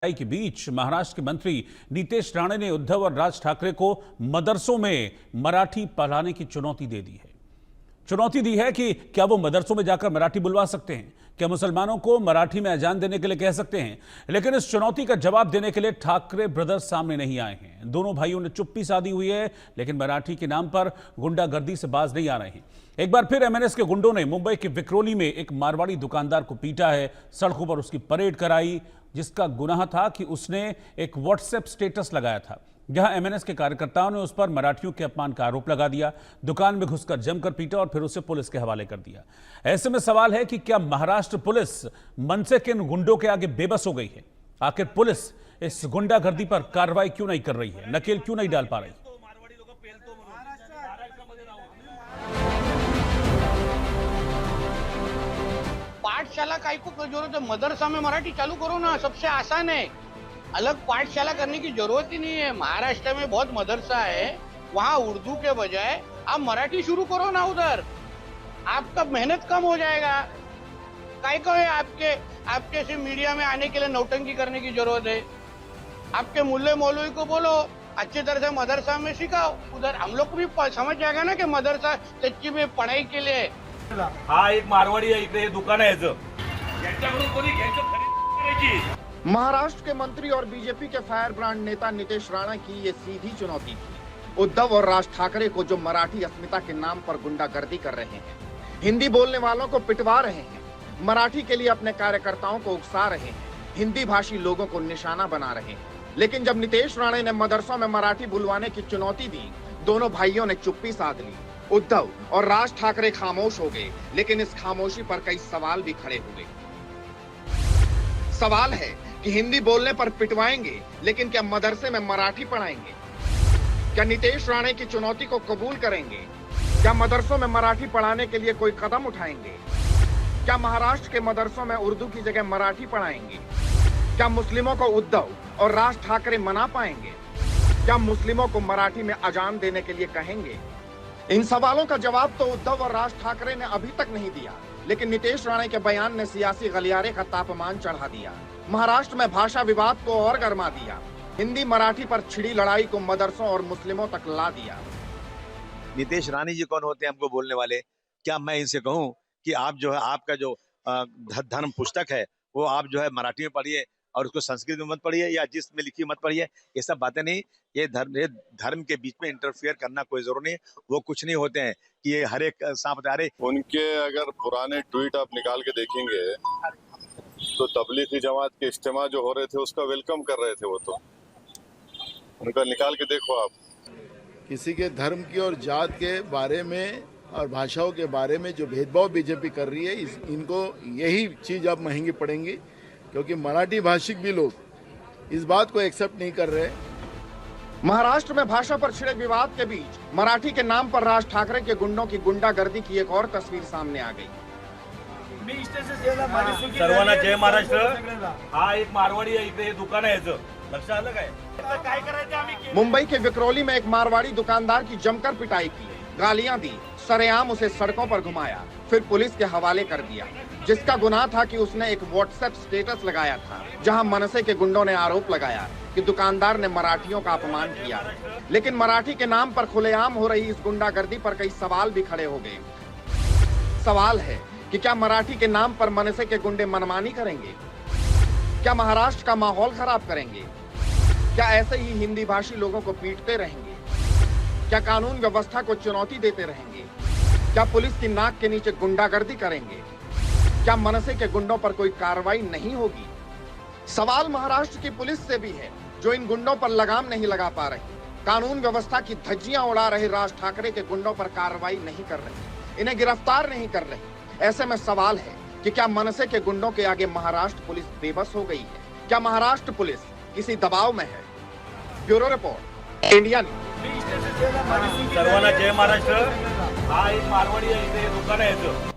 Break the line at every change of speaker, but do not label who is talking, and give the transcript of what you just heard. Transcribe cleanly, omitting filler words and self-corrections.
के बीच महाराष्ट्र के मंत्री नीतेश राणे ने उद्धव और राज ठाकरे को मदरसों में मराठी पढ़ाने की चुनौती दे दी है। चुनौती दी है कि क्या वो मदरसों में जाकर मराठी बुलवा सकते हैं, क्या मुसलमानों को मराठी में अजान देने के लिए कह सकते हैं। लेकिन इस चुनौती का जवाब देने के लिए ठाकरे ब्रदर्स सामने नहीं आए हैं। दोनों भाइयों ने चुप्पी साधी हुई है, लेकिन मराठी के नाम पर गुंडागर्दी से बाज नहीं आ रहे हैं। एक बार फिर एमएनएस के गुंडों ने मुंबई के विक्रोली में एक मारवाड़ी दुकानदार को पीटा है, सड़कों पर उसकी परेड कराई, जिसका गुनाह था कि उसने एक व्हाट्सएप स्टेटस लगाया था जहां एमएनएस के कार्यकर्ताओं ने उस पर मराठियों के अपमान का आरोप लगा दिया, दुकान में घुसकर जमकर पीटा और फिर उसे पुलिस के हवाले कर दिया। ऐसे में सवाल है कि क्या महाराष्ट्र पुलिस मनसे के इन गुंडों के आगे बेबस हो गई है? आखिर पुलिस इस गुंडागर्दी पर कार्रवाई क्यों नहीं कर रही है, नकेल क्यों नहीं डाल पा रही?
पाठशाला काय को जरूरत है? मदरसा में मराठी चालू करो ना, सबसे आसान है। अलग पाठशाला करने की जरूरत ही नहीं है। महाराष्ट्र में बहुत मदरसा है, वहाँ उर्दू के बजाय आप मराठी शुरू करो ना उधर, आपका मेहनत कम हो जाएगा। काय को है आपके से मीडिया में आने के लिए नौटंकी करने की जरूरत है? आपके मुल्ले मौलवी को बोलो अच्छी तरह से मदरसा में सिखाओ, उधर हम लोग को भी समझ जाएगा ना कि मदरसा सच्ची में पढ़ाई के लिए।
हा एक मारवाडी आहे, इकडे दुकान आहे यांच्याकडून कोणी घ्यायचं खरेदी करायची।
महाराष्ट्र के मंत्री और बीजेपी के फायर ब्रांड नेता नीतेश राणे की ये सीधी चुनौती थी उद्धव और राज ठाकरे को, जो मराठी अस्मिता के नाम पर गुंडागर्दी कर रहे हैं, हिंदी बोलने वालों को पिटवा रहे हैं, मराठी के लिए अपने कार्यकर्ताओं को उकसा रहे हैं, हिंदी भाषी लोगों को निशाना बना रहे हैं। लेकिन जब नीतेश राणे ने मदरसों में मराठी बुलवाने की चुनौती दी, दोनों भाइयों ने चुप्पी साध ली। उद्धव और राज ठाकरे खामोश हो गए, लेकिन इस खामोशी पर कई सवाल भी खड़े हुए। सवाल है कि हिंदी बोलने पर पिटवाएंगे, लेकिन क्या मदरसे में मराठी पढ़ाएंगे? क्या नीतेश राणे की चुनौती को कबूल करेंगे? क्या मदरसों में मराठी पढ़ाने के लिए कोई कदम उठाएंगे? क्या महाराष्ट्र के मदरसों में उर्दू की जगह मराठी पढ़ाएंगे? क्या मुस्लिमों को उद्धव और राज ठाकरे मना पाएंगे? क्या मुस्लिमों को मराठी में अजान देने के लिए कहेंगे? इन सवालों का जवाब तो उद्धव और राज ठाकरे ने अभी तक नहीं दिया, लेकिन नीतेश राणे के बयान ने सियासी गलियारे का तापमान चढ़ा दिया। महाराष्ट्र में भाषा विवाद को और गर्मा दिया। हिंदी मराठी पर छिड़ी लड़ाई को मदरसों और मुस्लिमों तक ला दिया।
नीतेश राणे जी कौन होते हैं हमको बोलने वाले? क्या मैं इनसे कहूं कि आप जो है, आपका जो धर्म पुस्तक है वो आप जो है मराठी में पढ़िए और उसको संस्कृत में मत पढ़िए या जिसमें लिखी मत पढ़िए? ये सब बातें नहीं। ये धर्म के बीच में इंटरफियर करना कोई जरूरी नहीं। वो कुछ नहीं होते हैं कि ये हर एक सांप आ रहे।
उनके अगर पुराने ट्वीट आप निकाल के देखेंगे तो तबलीगी जमात के इज्तिमा जो हो रहे थे उसका वेलकम कर रहे थे। वो तो उनका निकाल के देखो आप।
किसी के धर्म की और जात के बारे में और भाषाओं के बारे में जो भेदभाव बीजेपी कर रही है, इनको यही चीज अब महंगी पड़ेंगी, क्योंकि मराठी भाषिक भी लोग इस बात को एक्सेप्ट नहीं कर रहे।
महाराष्ट्र में भाषा पर छिड़े विवाद के बीच मराठी के नाम पर राज ठाकरे के गुंडों की गुंडागर्दी की एक और तस्वीर सामने आ गई।
सर्वांना जय महाराष्ट्र। हा एक मारवाडी आहे, इकडे दुकान आहे याचं, लक्षात आलं काय? काय करायचं आम्ही?
मुंबई के विक्रोली में एक मारवाड़ी दुकानदार की जमकर पिटाई की, गालियां दी, सरेआम उसे सड़कों पर घुमाया, फिर पुलिस के हवाले कर दिया, जिसका गुनाह था कि उसने एक व्हाट्सएप स्टेटस लगाया था जहां मनसे के गुंडों ने आरोप लगाया कि दुकानदार ने मराठियों का अपमान किया। लेकिन मराठी के नाम पर खुलेआम हो रही इस गुंडागर्दी पर कई सवाल भी खड़े हो गए। सवाल है कि क्या मराठी के नाम पर मनसे के गुंडे मनमानी करेंगे? क्या महाराष्ट्र का माहौल खराब करेंगे? क्या ऐसे ही हिंदी भाषी लोगों को पीटते रहेंगे? क्या कानून व्यवस्था को चुनौती देते रहेंगे? क्या पुलिस की नाक के नीचे गुंडागर्दी करेंगे? क्या मनसे के गुंडों पर कोई कार्रवाई नहीं होगी? सवाल महाराष्ट्र की पुलिस से भी है, जो इन गुंडों पर लगाम नहीं लगा पा रही। कानून व्यवस्था की धज्जियां उड़ा रहे राज ठाकरे के गुंडों पर कार्रवाई नहीं कर रही, इन्हें गिरफ्तार नहीं कर रही। ऐसे में सवाल है कि क्या मनसे के गुंडों के आगे महाराष्ट्र पुलिस बेबस हो गई है? क्या महाराष्ट्र पुलिस किसी दबाव में है? Bureau report, India news.
सर्वांना जय महाराष्ट्र। हा एक मारवाडी आहे, इकडे दुकान आहे याचं,